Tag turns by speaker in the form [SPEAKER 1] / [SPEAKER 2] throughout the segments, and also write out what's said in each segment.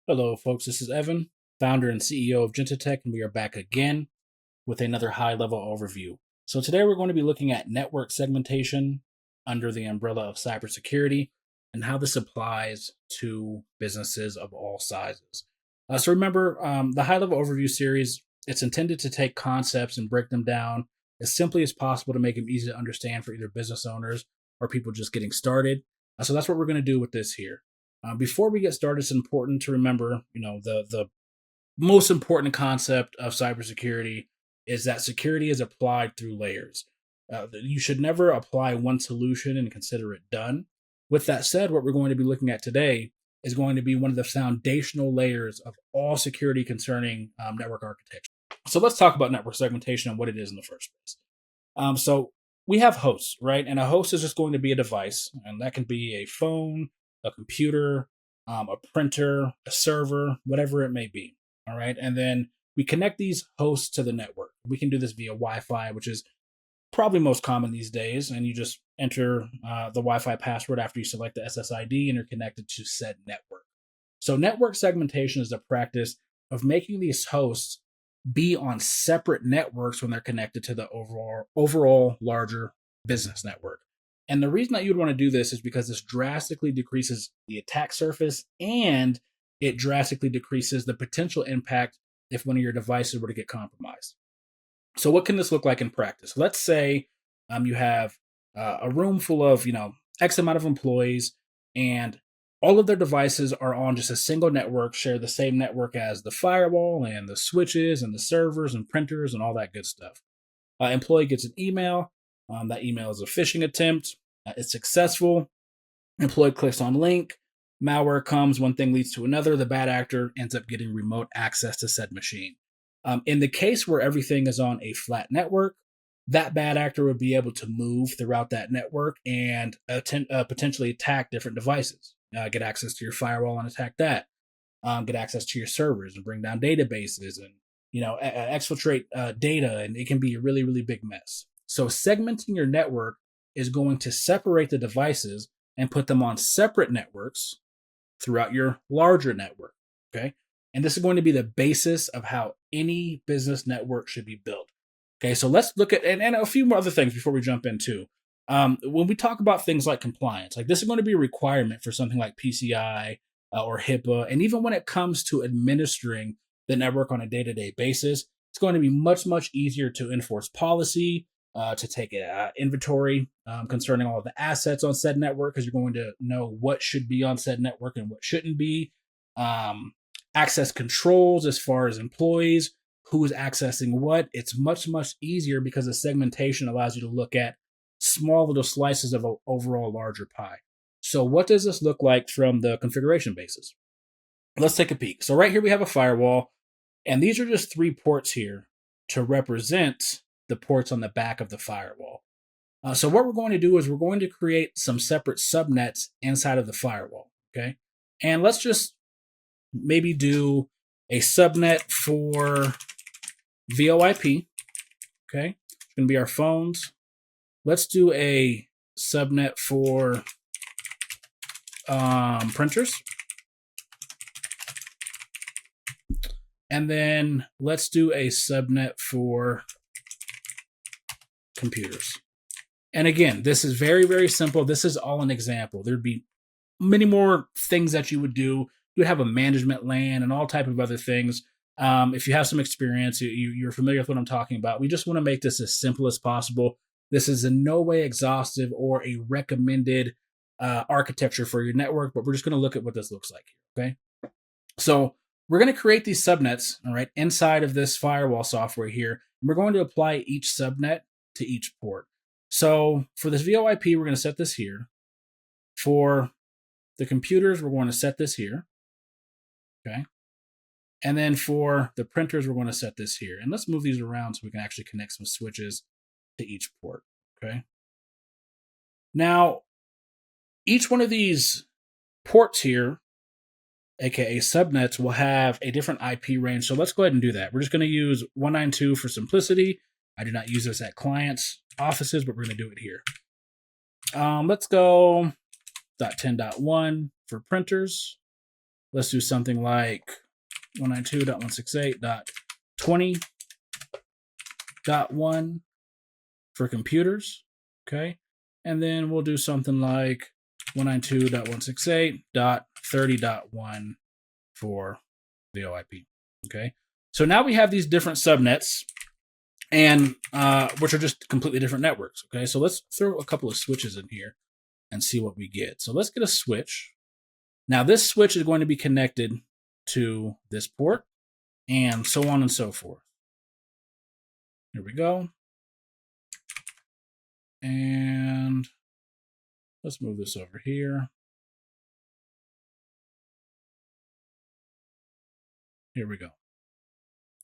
[SPEAKER 1] Hello, folks. This is Evan, founder and CEO of Gentetech, and we are back again with another high level overview. So, today we're going to be looking at network segmentation under the umbrella of cybersecurity and how this applies to businesses of all sizes. Remember, the high level overview series, it's intended to take concepts and break them down as simply as possible to make them easy to understand for either business owners or people just getting started. So, that's what we're going to do with this here. Before we get started, it's important to remember, the most important concept of cybersecurity is that security is applied through layers. You should never apply one solution and consider it done. With that said, what we're going to be looking at today is going to be one of the foundational layers of all security concerning network architecture. So let's talk about network segmentation and what it is in the first place. So we have hosts, right? And a host is just going to be a device, and that can be a phone, a computer, a printer, a server, whatever it may be. All right. And then we connect these hosts to the network. We can do this via Wi Fi, which is probably most common these days. And you just enter the Wi Fi password after you select the SSID and you're connected to said network. So, network segmentation is the practice of making these hosts be on separate networks when they're connected to the overall larger business network. And the reason that you'd want to do this is because this drastically decreases the attack surface and it drastically decreases the potential impact if one of your devices were to get compromised. So, what can this look like in practice? Let's say you have a room full of, X amount of employees, and all of their devices are on just a single network, share the same network as the firewall and the switches and the servers and printers and all that good stuff. Employee gets an email. That email is a phishing attempt. It's successful. Employee clicks on link. Malware comes. One thing leads to another. The bad actor ends up getting remote access to said machine. In the case where everything is on a flat network, that bad actor would be able to move throughout that network and potentially attack different devices. Get access to your firewall and attack that. Get access to your servers and bring down databases and exfiltrate data, and it can be a really, really big mess. So segmenting your network is going to separate the devices and put them on separate networks throughout your larger network. Okay. And this is going to be the basis of how any business network should be built. Okay. So let's look at, and a few more other things before we jump into. When we talk about things like compliance, like this is going to be a requirement for something like PCI or HIPAA. And even when it comes to administering the network on a day-to-day basis, it's going to be much, much easier to enforce policy, to take inventory concerning all of the assets on said network, because you're going to know what should be on said network and what shouldn't be. Access controls as far as employees, who is accessing what. It's much, much easier because the segmentation allows you to look at small little slices of an overall larger pie. So what does this look like from the configuration basis? Let's take a peek. So right here we have a firewall, and these are just 3 ports here to represent the ports on the back of the firewall. So what we're going to do is we're going to create some separate subnets inside of the firewall, okay? And let's just maybe do a subnet for VoIP, okay? It's going to be our phones. Let's do a subnet for printers. And then let's do a subnet for computers. And again, this is very, very simple. This is all an example. There'd be many more things that you would do. You would have a management LAN and all type of other things. If you have some experience, you're familiar with what I'm talking about. We just want to make this as simple as possible. This is in no way exhaustive or a recommended architecture for your network, but we're just going to look at what this looks like here, okay? So we're going to create these subnets, all right, inside of this firewall software here. And we're going to apply each subnet to each port. So for this VoIP, we're going to set this here. For the computers, we're going to set this here. Okay. And then for the printers, we're going to set this here. And let's move these around so we can actually connect some switches to each port. Okay. Now, each one of these ports here, aka subnets, will have a different IP range. So let's go ahead and do that. We're just going to use 192 for simplicity. I do not use this at clients' offices, but we're going to do it here. Let's go .10.1 for printers. let's do something like 192.168.20.1 for computers, okay? And then we'll do something like 192.168.30.1 for VoIP, okay? So now we have these different subnets, and which are just completely different networks, okay? So let's throw a couple of switches in here and see what we get. So let's get a switch. Now this switch is going to be connected to this port, and so on and so forth. Here we go. And let's move this over here. Here we go.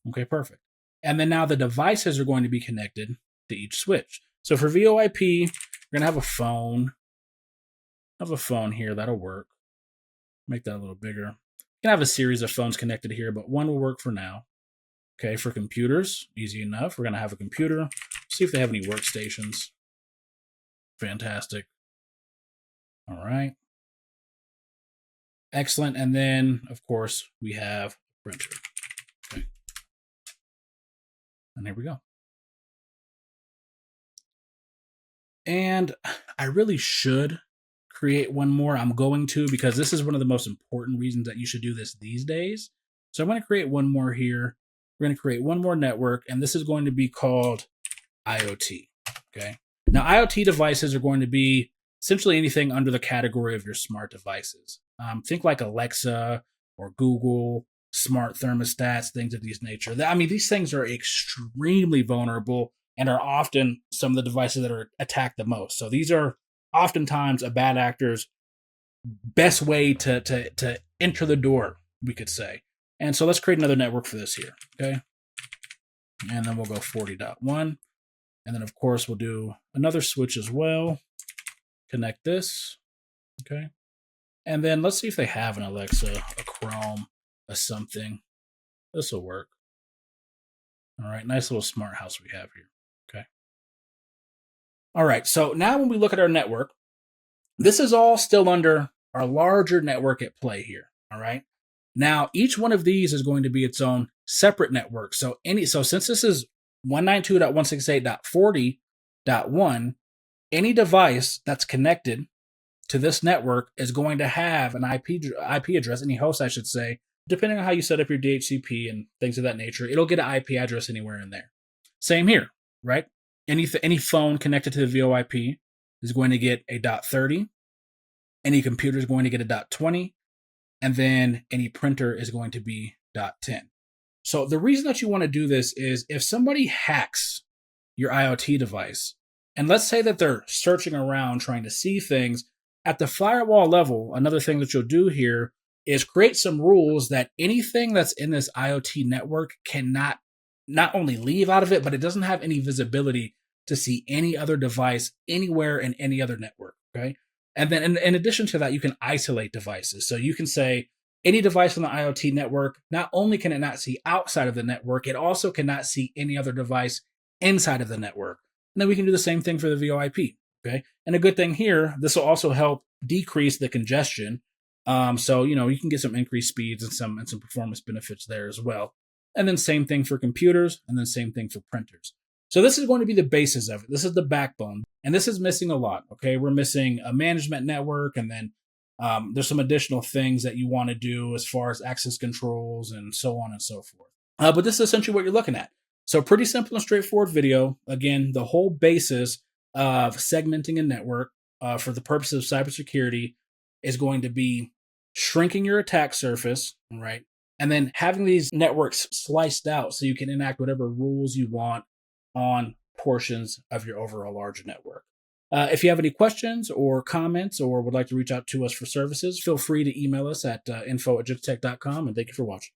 [SPEAKER 1] Okay, perfect. And then now the devices are going to be connected to each switch. So for VoIP, we're going to have a phone. Have a phone here, that'll work. Make that a little bigger. You can have a series of phones connected here, but one will work for now. Okay, for computers, easy enough. We're going to have a computer. See if they have any workstations. Fantastic. All right. Excellent. And then, of course, we have a printer. Okay. And here we go. And I really should create one more. I'm going to, because this is one of the most important reasons that you should do this these days. So I'm going to create one more here. We're going to create one more network, and this is going to be called IoT. Okay. Now, IoT devices are going to be essentially anything under the category of your smart devices. Think like Alexa or Google, smart thermostats, things of these nature. I mean, these things are extremely vulnerable and are often some of the devices that are attacked the most. So these are oftentimes a bad actor's best way to enter the door, we could say. And so let's create another network for this here, okay? And then we'll go 40.1. And then, of course, we'll do another switch as well. Connect this, okay? And then let's see if they have an Alexa, a Chrome, a something. This will work. All right, nice little smart house we have here, okay? All right, so now when we look at our network, this is all still under our larger network at play here, all right? Now, each one of these is going to be its own separate network. So since this is 192.168.40.1, any device that's connected to this network is going to have an IP address, any host, I should say, depending on how you set up your DHCP and things of that nature. It'll get an IP address anywhere in there. Same here, right? Any phone connected to the VoIP is going to get a .30. Any computer is going to get a .20. And then any printer is going to be .10. So the reason that you want to do this is if somebody hacks your IoT device, and let's say that they're searching around trying to see things at the firewall level, another thing that you'll do here is create some rules that anything that's in this IoT network cannot not only leave out of it, but it doesn't have any visibility to see any other device anywhere in any other network, okay? And then in addition to that, you can isolate devices. So you can say any device on the IoT network, not only can it not see outside of the network, it also cannot see any other device inside of the network. And then we can do the same thing for the VoIP, okay? And a good thing here, this will also help decrease the congestion. So, you can get some increased speeds and some performance benefits there as well. And then same thing for computers, and then same thing for printers. So this is going to be the basis of it. This is the backbone. And this is missing a lot, okay? We're missing a management network, and then there's some additional things that you want to do as far as access controls and so on and so forth. But this is essentially what you're looking at. So pretty simple and straightforward video. Again, the whole basis of segmenting a network for the purposes of cybersecurity is going to be shrinking your attack surface, right? And then having these networks sliced out so you can enact whatever rules you want on portions of your overall larger network. If you have any questions or comments or would like to reach out to us for services, feel free to email us at info@jitotech.com, and thank you for watching.